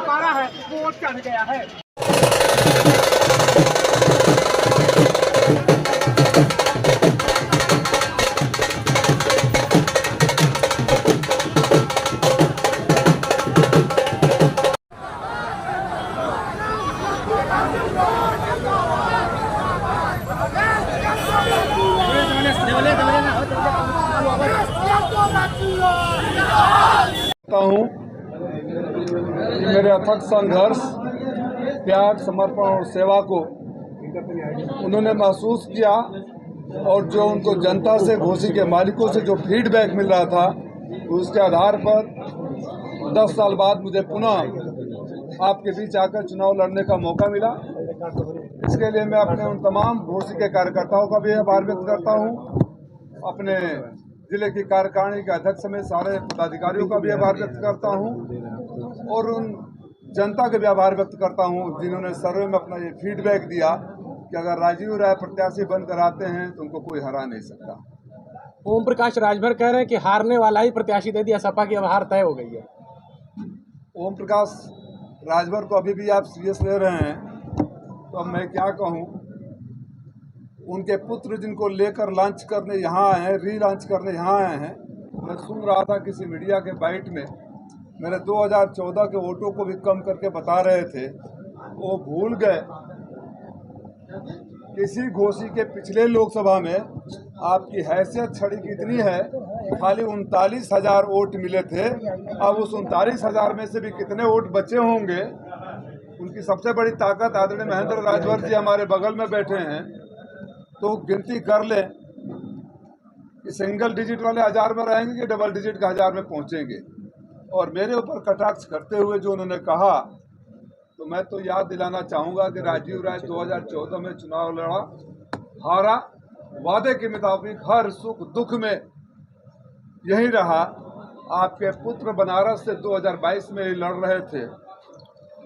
पारा है वो चढ़ गया है। हूँ कि मेरे अथक संघर्ष, त्याग, समर्पण और सेवा को उन्होंने महसूस किया और जो उनको जनता से, घोसी के मालिकों से जो फीडबैक मिल रहा था उसके आधार पर 10 साल बाद मुझे पुनः आपके बीच आकर चुनाव लड़ने का मौका मिला। इसके लिए मैं अपने उन तमाम घोसी के कार्यकर्ताओं का भी आभार व्यक्त करता हूँ, अपने जिले की कार्यकारिणी के अध्यक्ष समेत सारे पदाधिकारियों का भी आभार व्यक्त करता हूं और उन जनता के भी आभार व्यक्त करता हूं जिन्होंने सर्वे में अपना ये फीडबैक दिया कि अगर राजीव राय प्रत्याशी बनकर आते हैं तो उनको कोई हरा नहीं सकता। ओम प्रकाश राजभर कह रहे हैं कि हारने वाला ही प्रत्याशी दे दिया, सपा की अब हार तय हो गई है। ओम प्रकाश राजभर को अभी भी आप सीरियस ले रहे हैं तो अब मैं क्या कहूँ। उनके पुत्र जिनको लेकर लॉन्च करने यहाँ आए हैं, री-लॉन्च करने यहाँ आए हैं, मैं सुन रहा था किसी मीडिया के बाइट में मेरे 2014 के वोटों को भी कम करके बता रहे थे। वो भूल गए किसी घोसी के पिछले लोकसभा में आपकी हैसियत छड़ी कितनी है, खाली 39,000 वोट मिले थे। अब उस 39,000 में से भी कितने वोट बचे होंगे। उनकी सबसे बड़ी ताकत आदरणीय महेंद्र राजभर जी हमारे बगल में बैठे हैं, तो गिनती कर लें कि सिंगल डिजिट वाले 1000 में रहेंगे कि डबल डिजिट का 1000 में पहुंचेंगे। और मेरे ऊपर कटाक्ष करते हुए जो उन्होंने कहा, तो मैं तो याद दिलाना चाहूँगा कि राजीव राय 2014 में चुनाव लड़ा, हारा, वादे के मुताबिक हर सुख दुख में यही रहा। आपके पुत्र बनारस से 2022 में ही लड़ रहे थे,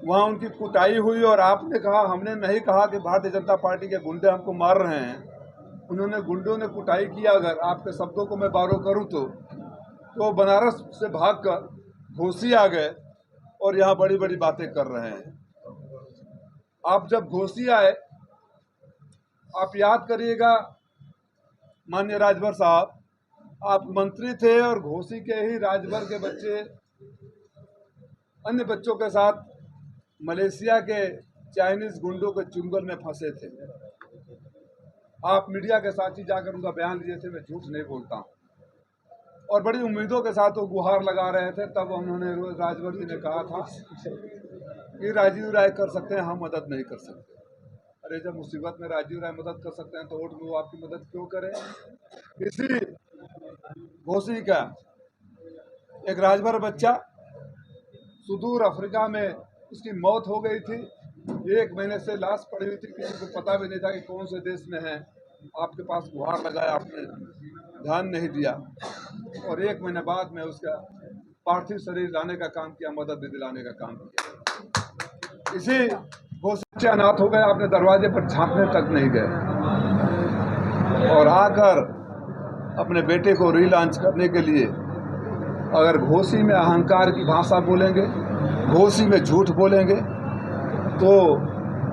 वहाँ उनकी कुटाई हुई और आपने कहा, हमने नहीं कहा कि भारतीय जनता पार्टी के गुंडे हमको मार रहे हैं। उन्होंने गुंडों ने कुटाई किया। अगर आपके शब्दों को मैं बारो करूं तो बनारस से भागकर घोसी आ गए और यहाँ बड़ी बड़ी बातें कर रहे हैं। आप जब घोसी आए, आप याद करिएगा माननीय राजभर साहब, आप मंत्री थे और घोसी के ही राजभर के बच्चे अन्य बच्चों के साथ मलेशिया के चाइनीज गुंडों के चुंगल में फंसे थे। आप मीडिया के साथ ही जाकर उनका बयान लिए थे, मैं झूठ नहीं बोलता हूँ। और बड़ी उम्मीदों के साथ वो गुहार लगा रहे थे। तब उन्होंने राजभर जी ने कहा था कि राजीव राय कर सकते हैं, हम मदद नहीं कर सकते। अरे जब मुसीबत में राजीव राय मदद कर सकते हैं तो वोट में वो आपकी मदद क्यों करें। इसी घोसी का एक राजभर बच्चा सुदूर अफ्रीका में उसकी मौत हो गई थी। 1 महीने से लाश पड़ी हुई थी, किसी को पता भी नहीं था कि कौन से देश में है। आपके पास गुहार लगाया, आपने ध्यान नहीं दिया और 1 महीने बाद में उसका पार्थिव शरीर लाने का काम किया, मदद भी दिलाने का काम किया। इसी घोसी अनाथ हो गए, आपने दरवाजे पर झांकने तक नहीं गए और आकर अपने बेटे को री-लॉन्च करने के लिए अगर घोसी में अहंकार की भाषा बोलेंगे, घोसी में झूठ बोलेंगे, तो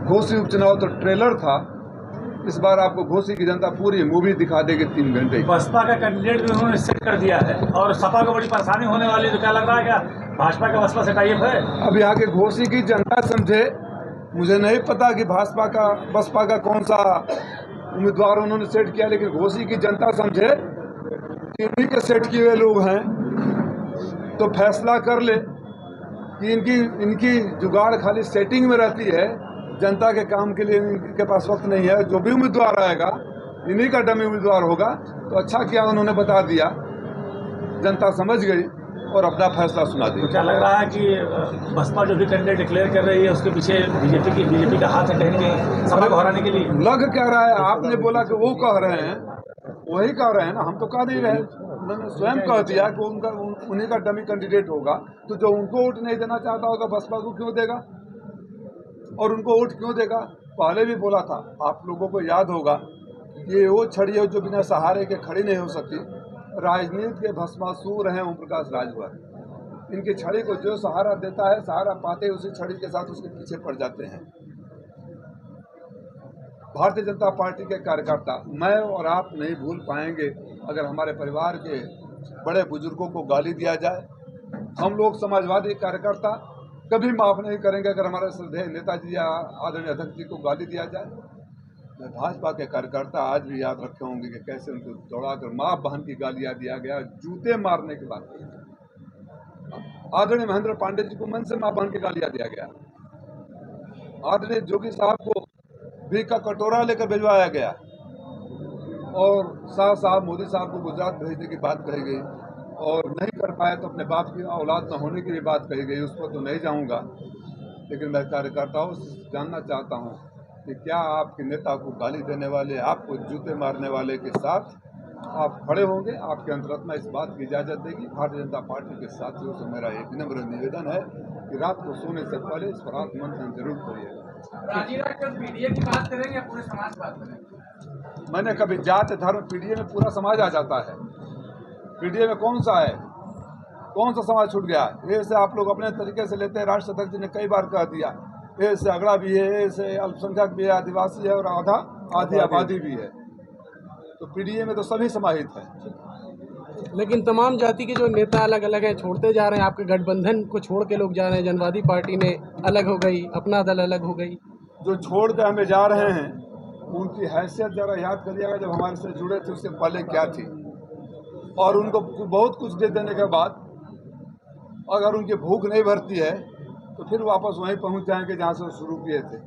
घोसी उपचुनाव तो ट्रेलर था। इस बार आपको घोसी की जनता पूरी मूवी दिखा देगी 3 घंटे। बसपा का कैंडिडेट भी उन्होंने सेट कर दिया है और सपा को बड़ी परेशानी होने वाली है। तो क्या लग रहा है क्या भाजपा का बसपा से टाइप है? अब यहाँ के घोसी की जनता समझे, मुझे नहीं पता कि भाजपा का बसपा का कौन सा उम्मीदवार उन्होंने सेट किया, लेकिन घोसी की जनता समझे कि इन्हीं के सेट किए हुए लोग हैं, तो फैसला कर ले कि इनकी जुगाड़ खाली सेटिंग में रहती है, जनता के काम के लिए इनके पास वक्त नहीं है। जो भी उम्मीदवार आएगा इन्हीं का डमी उम्मीदवार होगा। तो अच्छा किया उन्होंने बता दिया, जनता समझ गई और अपना फैसला सुना दिया। तो क्या लग रहा है कि बसपा जो भी कैंडिडेट डिक्लेयर कर रही है उसके पीछे बीजेपी का हाथ है कहीं कहीं सपा को हराने के लिए? लग क्या रहा है, आपने बोला कि वो कह रहे हैं, वही कह रहे हैं ना, हम तो कह नहीं रहे। उन्होंने स्वयं कह दिया कि उन्हीं का डमी कैंडिडेट होगा। तो जो उनको वोट नहीं देना चाहता होगा बसपा को क्यों देगा और उनको वोट क्यों देगा? पहले भी बोला था, आप लोगों को याद होगा, ये वो छड़ी है जो बिना सहारे के खड़ी नहीं हो सकती। राजनीति के भस्मासुर हैं ओम प्रकाश राजभर। इनकी छड़ी को जो सहारा देता है, सहारा पाते उसी छड़ी के साथ उसके पीछे पड़ जाते हैं। भारतीय जनता पार्टी के कार्यकर्ता, मैं और आप नहीं भूल पाएंगे अगर हमारे परिवार के बड़े बुजुर्गों को गाली दिया जाए। हम लोग समाजवादी कार्यकर्ता कभी माफ़ नहीं करेंगे अगर हमारे श्रद्धेय नेताजी या आदरणीय अध्यक्ष जी को गाली दिया जाए। मैं भाजपा के कार्यकर्ता आज भी याद रखे होंगे कि कैसे उनको दौड़ाकर माँ बहन की गालियाँ दिया गया, जूते मारने के बाद। आदरणीय महेंद्र पांडे जी को मन से माँ बहन की गालियाँ दिया गया। आदरणीय जोगी साहब को भी का कटोरा लेकर भिजवाया गया और साहब मोदी साहब को गुजरात भेजने की बात कही गई और नहीं कर पाए तो अपने बाप की औलाद न होने की भी बात कही गई। उस पर तो नहीं जाऊंगा, लेकिन मैं कार्यकर्ताओं से जानना चाहता हूं कि क्या आपके नेता को गाली देने वाले, आपको जूते मारने वाले के साथ आप खड़े होंगे? आपके अंतरात्मा इस बात की इजाज़त देगी? भारतीय जनता पार्टी के साथियों से मेरा एक विनम्र निवेदन है कि रात को सोने से पहले इस पर आत्ममंथन जरूर करिएगा। पीडीए की बात करेंगे, पूरे समाज बात करेंगे। मैंने कभी जात धर्म, पीडीए में पूरा समाज आ जाता है। पीडीए में कौन सा है, कौन सा समाज छूट गया? ये से आप लोग अपने तरीके से लेते हैं। राष्ट्र अध्यक्ष जी ने कई बार कह दिया, ये से अगड़ा भी है, ये से अल्पसंख्यक भी है, आदिवासी है और आधी आबादी भी है। तो पीडीए में तो सभी समाहित है। लेकिन तमाम जाति के जो नेता अलग अलग हैं, छोड़ते जा रहे हैं। आपके गठबंधन को छोड़ के लोग जा रहे हैं। जनवादी पार्टी ने अलग हो गई, अपना दल अलग हो गई। जो छोड़ के हमें जा रहे हैं उनकी हैसियत जरा याद करिएगा, जब हमारे से जुड़े थे उससे पहले क्या थी, और उनको बहुत कुछ दे देने के बाद अगर उनकी भूख नहीं भरती है तो फिर वापस वहीं पहुंच जाएंगे जहां से वो शुरू किए थे।